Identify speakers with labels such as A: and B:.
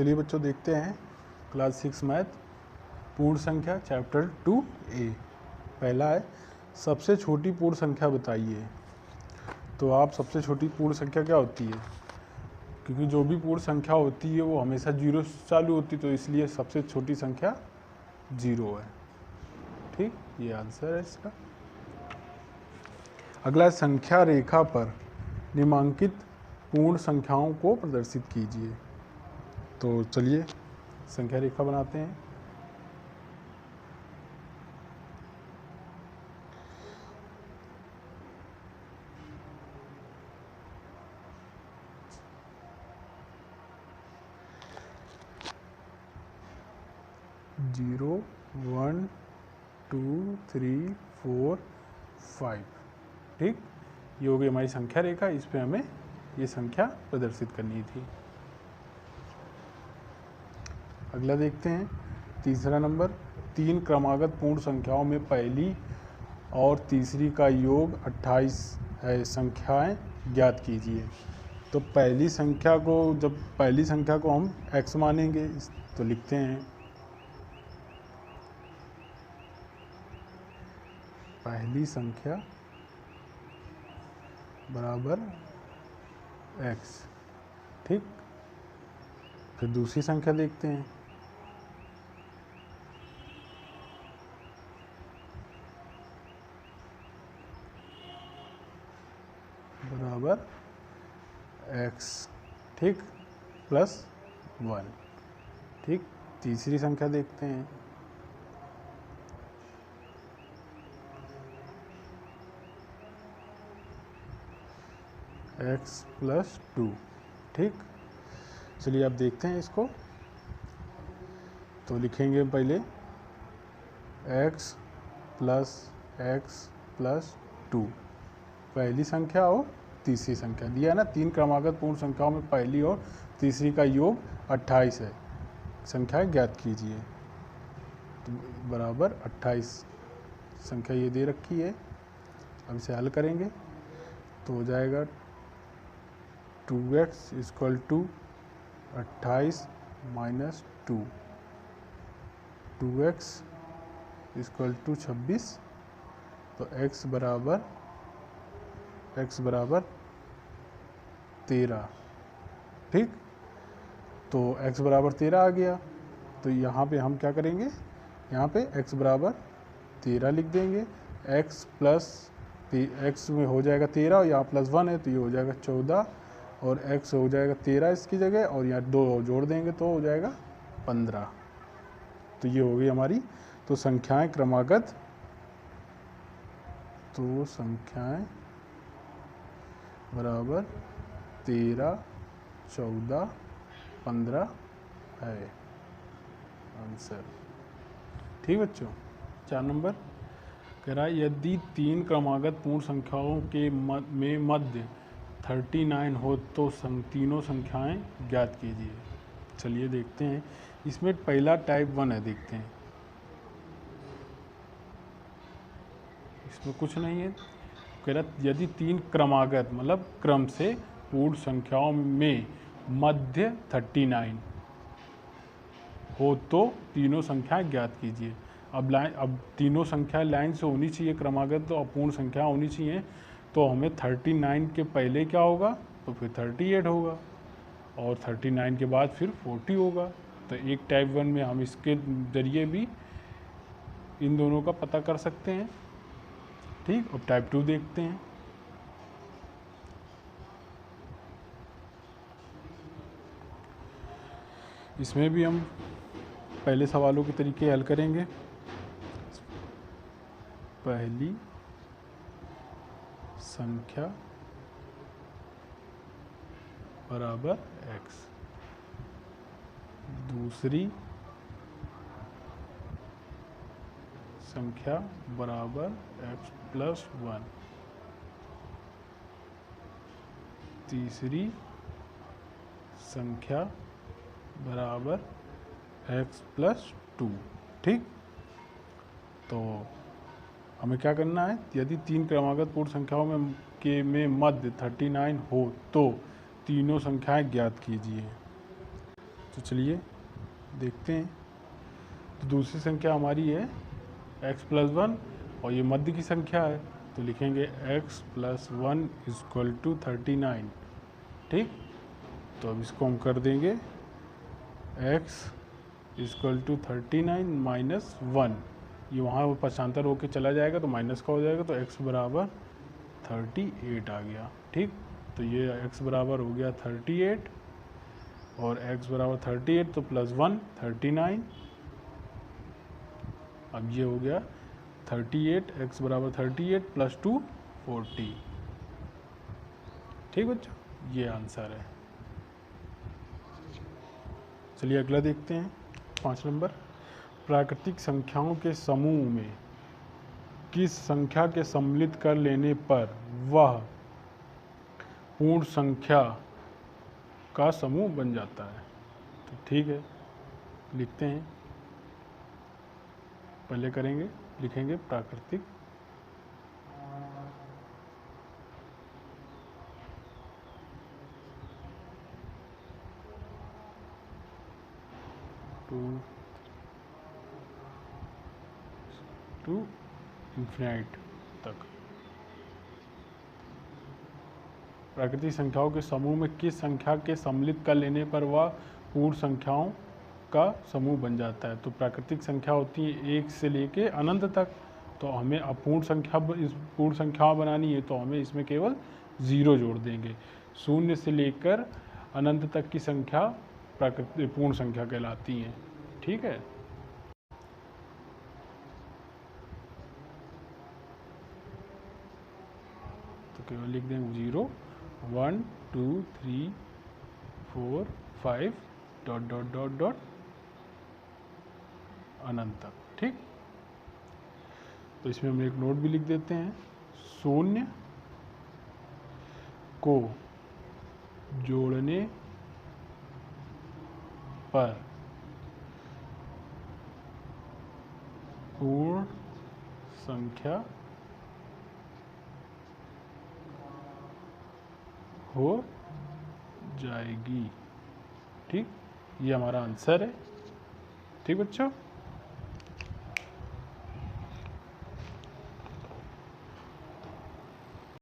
A: चलिए बच्चों देखते हैं क्लास 6 मैथ पूर्ण संख्या चैप्टर 2A। पहला है सबसे छोटी पूर्ण संख्या बताइए। तो आप सबसे छोटी पूर्ण संख्या क्या होती है, क्योंकि जो भी पूर्ण संख्या होती है वो हमेशा जीरो से चालू होती है, तो इसलिए सबसे छोटी संख्या 0 है। ठीक, ये आंसर है इसका। अगला संख्या रेखा पर निम्नांकित पूर्ण संख्याओं को प्रदर्शित कीजिए। तो चलिए संख्या रेखा बनाते हैं। जीरो 1 2 3 4 5। ठीक, ये हो गई हमारी संख्या रेखा। इस पे हमें ये संख्या प्रदर्शित करनी थी। अगला देखते हैं तीसरा नंबर, 3 क्रमागत पूर्ण संख्याओं में पहली और तीसरी का योग 28 है, संख्याएं ज्ञात कीजिए। तो पहली संख्या को, जब पहली संख्या को हम x मानेंगे तो लिखते हैं पहली संख्या बराबर x। ठीक, फिर दूसरी संख्या देखते हैं। बराबर x, ठीक, प्लस 1। ठीक, तीसरी संख्या देखते हैं। x plus 2। ठीक, चलिए अब देखते हैं इसको। तो लिखेंगे पहले x प्लस 2, पहली संख्या और तीसरी संख्या दिया है ना। 3 क्रमागत पूर्ण संख्याओं में पहली और तीसरी का योग 28 है, संख्याएं ज्ञात कीजिए। तो बराबर 28 संख्या ये दे रखी है। अब इसे हल करेंगे तो हो जाएगा 2x equal to 28 minus 2, 2x equal to 26। तो x बराबर 13। ठीक, तो x बराबर 13 आ गया। तो यहाँ पे हम क्या करेंगे, यहाँ पे x बराबर 13 लिख देंगे। x प्लस x में हो जाएगा 13 और यहाँ प्लस 1 है तो ये हो जाएगा 14, और x हो जाएगा 13 इसकी जगह, और यहाँ 2 जोड़ देंगे तो हो जाएगा 15। तो ये हो गई हमारी। तो संख्याएं क्रमागत, तो संख्याएं बराबर 13 14 15 है आंसर। ठीक बच्चों। 4 नंबर कह रहा है यदि 3 क्रमागत पूर्ण संख्याओं के में मध्य 39 हो तो तीनों संख्याएं ज्ञात कीजिए। चलिए देखते हैं। इसमें पहला टाइप 1 है, देखते हैं। इसमें कुछ नहीं है। कह रहा यदि 3 क्रमागत मतलब क्रम से पूर्ण संख्याओं में मध्य 39 हो तो तीनों संख्याएं ज्ञात कीजिए। अब तीनों संख्याएं लाइन से होनी चाहिए, क्रमागत तो अपूर्ण संख्या होनी चाहिए। तो हमें 39 के पहले क्या होगा, तो फिर 38 होगा, और 39 के बाद फिर 40 होगा। तो एक टाइप 1 में हम इसके जरिए भी इन दोनों का पता कर सकते हैं। ठीक, अब टाइप 2 देखते हैं। इसमें भी हम पहले सवालों के तरीके हल करेंगे। पहली संख्या बराबर x, दूसरी संख्या बराबर x प्लस 1, तीसरी संख्या बराबर x प्लस 2। ठीक, तो हमें क्या करना है, यदि 3 क्रमागत पूर्ण संख्याओं में मध्य 39 हो तो तीनों संख्याएं ज्ञात कीजिए। तो तो चलिए देखते हैं। तो दूसरी संख्या हमारी है x+1 और ये मध्य की संख्या है, तो लिखेंगे x+1 = 39। ठीक, तो अब इसको हम कर देंगे x = 39 माइनस 1, ये वहाँ पक्षांतर होके चला जाएगा तो माइनस का हो जाएगा, तो x बराबर 38 आ गया। ठीक, तो ये x बराबर हो गया 38 और x बराबर 38 तो +1 39, अब ये हो गया 38, x बराबर 38 + 2 40। ठीक बच्चों, ये आंसर है। चलिए अगला देखते हैं 5 नंबर। प्राकृतिक संख्याओं के समूह में किस संख्या के सम्मिलित कर लेने पर वह पूर्ण संख्या का समूह बन जाता है। तो ठीक है, लिखते हैं। पहले करेंगे, लिखेंगे प्राकृतिक टू इन्फिनाइट तक। प्राकृतिक संख्याओं के समूह में किस संख्या के सम्मिलित कर लेने पर वह पूर्ण संख्याओं का समूह बन जाता है। तो प्राकृतिक संख्या होती है 1 से लेके अनंत तक, तो हमें अपूर्ण संख्या इस पूर्ण संख्या बनानी है, तो हमें इसमें केवल 0 जोड़ देंगे। 0 से लेकर अनंत तक की संख्या प्राकृतिक पूर्ण संख्या कहलाती हैं। ठीक है, तो केवल लिख देंगे 0 1 2 3 4 5 ... अनंत तक। ठीक, तो इसमें हम एक नोट भी लिख देते हैं। 0 को जोड़ने पर पूर्ण संख्या हो जाएगी। ठीक, ये हमारा आंसर है। ठीक बच्चों।